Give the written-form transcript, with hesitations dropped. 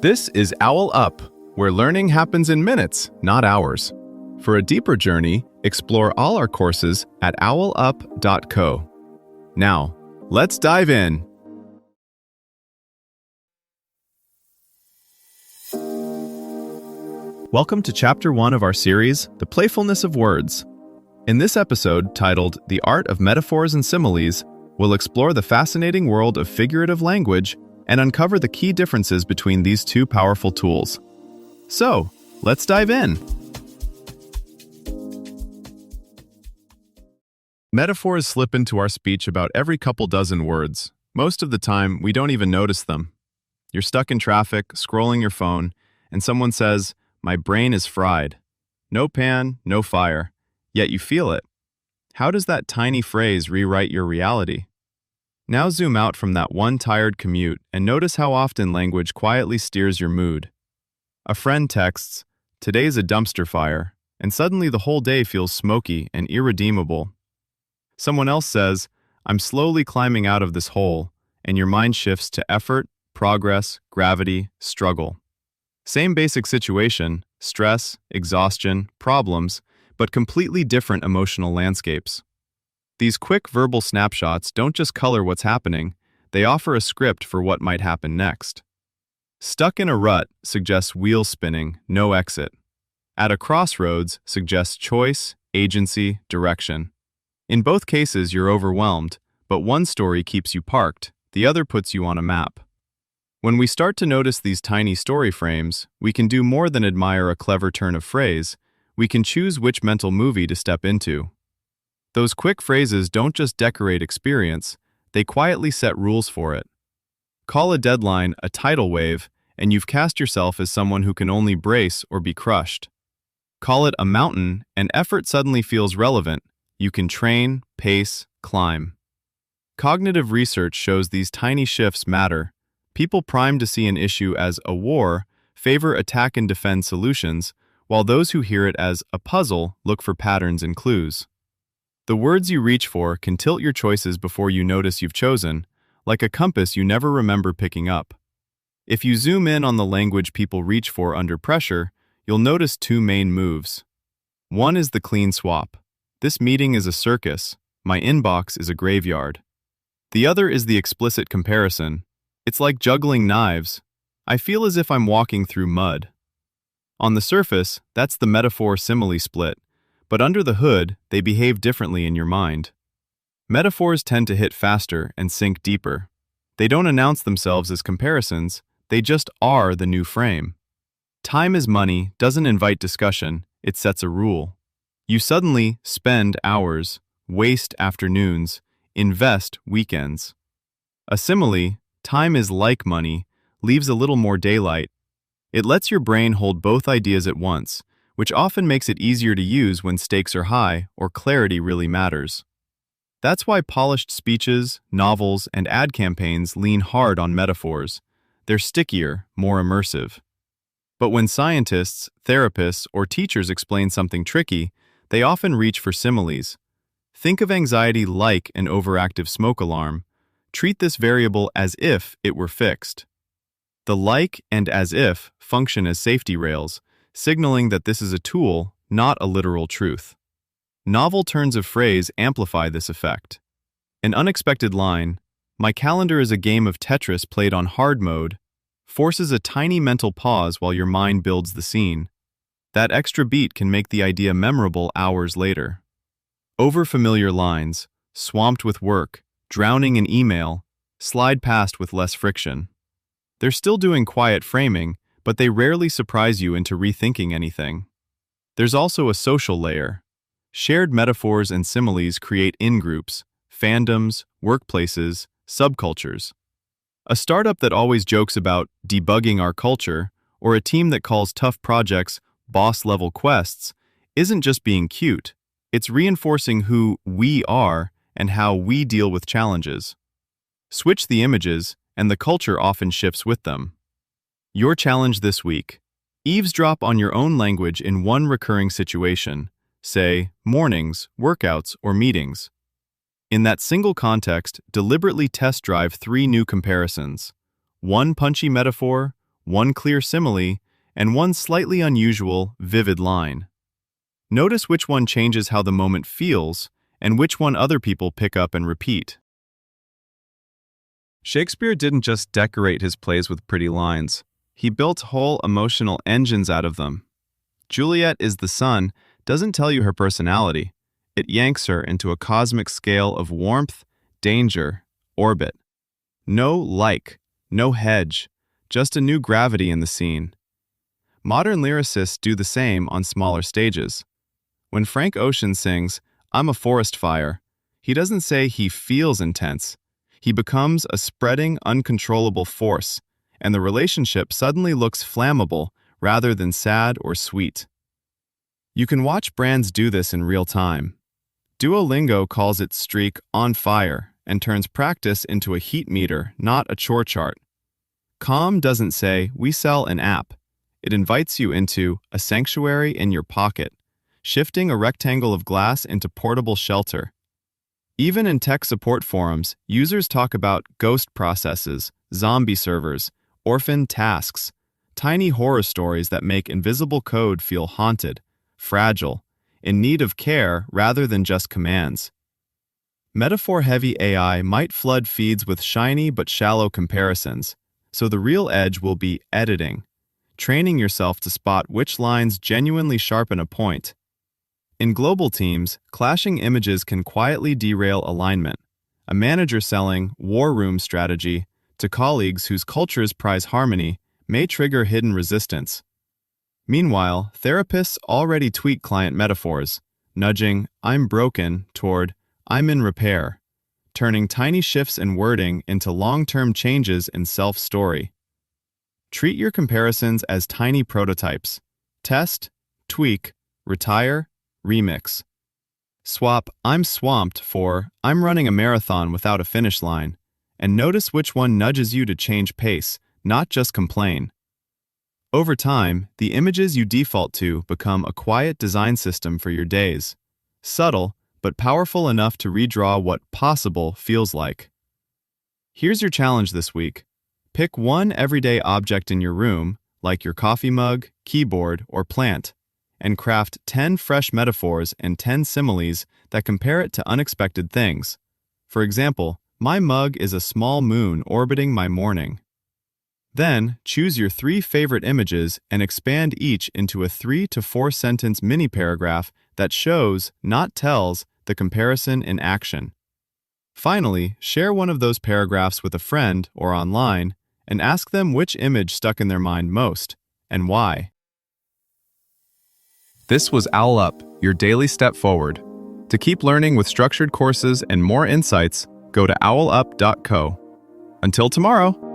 This is OwlUp, where learning happens in minutes, not hours. For a deeper journey, explore all our courses at owlup.co. Now, let's dive in. Welcome to Chapter 1 of our series, The Playfulness of Words. In this episode, titled The Art of Metaphors and Similes, we'll explore the fascinating world of figurative language and uncover the key differences between these two powerful tools. So, let's dive in. Metaphors slip into our speech about every couple dozen words. Most of the time, we don't even notice them. You're stuck in traffic, scrolling your phone, and someone says, "My brain is fried." No pan, no fire. Yet you feel it. How does that tiny phrase rewrite your reality? Now zoom out from that one tired commute and notice how often language quietly steers your mood. A friend texts, "Today's a dumpster fire," and suddenly the whole day feels smoky and irredeemable. Someone else says, "I'm slowly climbing out of this hole," and your mind shifts to effort, progress, gravity, struggle. Same basic situation, stress, exhaustion, problems, but completely different emotional landscapes. These quick verbal snapshots don't just color what's happening, they offer a script for what might happen next. Stuck in a rut suggests wheel spinning, no exit. At a crossroads suggests choice, agency, direction. In both cases, you're overwhelmed, but one story keeps you parked, the other puts you on a map. When we start to notice these tiny story frames, we can do more than admire a clever turn of phrase, we can choose which mental movie to step into. Those quick phrases don't just decorate experience, they quietly set rules for it. Call a deadline a tidal wave, and you've cast yourself as someone who can only brace or be crushed. Call it a mountain, and effort suddenly feels relevant. You can train, pace, climb. Cognitive research shows these tiny shifts matter. People primed to see an issue as a war favor attack and defend solutions, while those who hear it as a puzzle look for patterns and clues. The words you reach for can tilt your choices before you notice you've chosen, like a compass you never remember picking up. If you zoom in on the language people reach for under pressure, you'll notice two main moves. One is the clean swap. "This meeting is a circus. My inbox is a graveyard." The other is the explicit comparison. "It's like juggling knives. I feel as if I'm walking through mud." On the surface, that's the metaphor-simile split, but under the hood, they behave differently in your mind. Metaphors tend to hit faster and sink deeper. They don't announce themselves as comparisons, they just are the new frame. Time is money doesn't invite discussion, it sets a rule. You suddenly spend hours, waste afternoons, invest weekends. A simile, time is like money, leaves a little more daylight. It lets your brain hold both ideas at once, which often makes it easier to use when stakes are high or clarity really matters. That's why polished speeches, novels, and ad campaigns lean hard on metaphors. They're stickier, more immersive. But when scientists, therapists, or teachers explain something tricky, they often reach for similes. Think of anxiety like an overactive smoke alarm. Treat this variable as if it were fixed. The like and as if function as safety rails, signaling that this is a tool, not a literal truth. Novel turns of phrase amplify this effect. An unexpected line, "My calendar is a game of Tetris played on hard mode," forces a tiny mental pause while your mind builds the scene. That extra beat can make the idea memorable hours later. Overfamiliar lines, swamped with work, drowning in email, slide past with less friction. They're still doing quiet framing, but they rarely surprise you into rethinking anything. There's also a social layer. Shared metaphors and similes create in-groups, fandoms, workplaces, subcultures. A startup that always jokes about debugging our culture, or a team that calls tough projects boss-level quests, isn't just being cute, it's reinforcing who we are and how we deal with challenges. Switch the images, and the culture often shifts with them. Your challenge this week: eavesdrop on your own language in one recurring situation, say mornings, workouts, or meetings. In that single context, deliberately test drive 3 new comparisons. One punchy metaphor, one clear simile, and one slightly unusual, vivid line. Notice which one changes how the moment feels and which one other people pick up and repeat. Shakespeare didn't just decorate his plays with pretty lines. He built whole emotional engines out of them. Juliet is the sun doesn't tell you her personality. It yanks her into a cosmic scale of warmth, danger, orbit. No like, no hedge, just a new gravity in the scene. Modern lyricists do the same on smaller stages. When Frank Ocean sings, "I'm a forest fire," he doesn't say he feels intense. He becomes a spreading, uncontrollable force, and the relationship suddenly looks flammable rather than sad or sweet. You can watch brands do this in real time. Duolingo calls its streak on fire and turns practice into a heat meter, not a chore chart. Calm doesn't say, "We sell an app." It invites you into a sanctuary in your pocket, shifting a rectangle of glass into portable shelter. Even in tech support forums, users talk about ghost processes, zombie servers, orphaned tasks, tiny horror stories that make invisible code feel haunted, fragile, in need of care rather than just commands. Metaphor-heavy AI might flood feeds with shiny but shallow comparisons, so the real edge will be editing, training yourself to spot which lines genuinely sharpen a point. In global teams, clashing images can quietly derail alignment. A manager selling war room strategy to colleagues whose cultures prize harmony may trigger hidden resistance. Meanwhile, therapists already tweak client metaphors, nudging "I'm broken" toward "I'm in repair," turning tiny shifts in wording into long-term changes in self-story. Treat your comparisons as tiny prototypes. Test, tweak, retire, remix. Swap "I'm swamped" for "I'm running a marathon without a finish line," and notice which one nudges you to change pace, not just complain. Over time, the images you default to become a quiet design system for your days. Subtle, but powerful enough to redraw what possible feels like. Here's your challenge this week. Pick one everyday object in your room, like your coffee mug, keyboard, or plant, and craft 10 fresh metaphors and 10 similes that compare it to unexpected things. For example, my mug is a small moon orbiting my morning. Then, choose your 3 favorite images and expand each into a 3 to 4 sentence mini paragraph that shows, not tells, the comparison in action. Finally, share one of those paragraphs with a friend or online and ask them which image stuck in their mind most and why. This was OwlUp, your daily step forward. To keep learning with structured courses and more insights, go to owlup.co. Until tomorrow!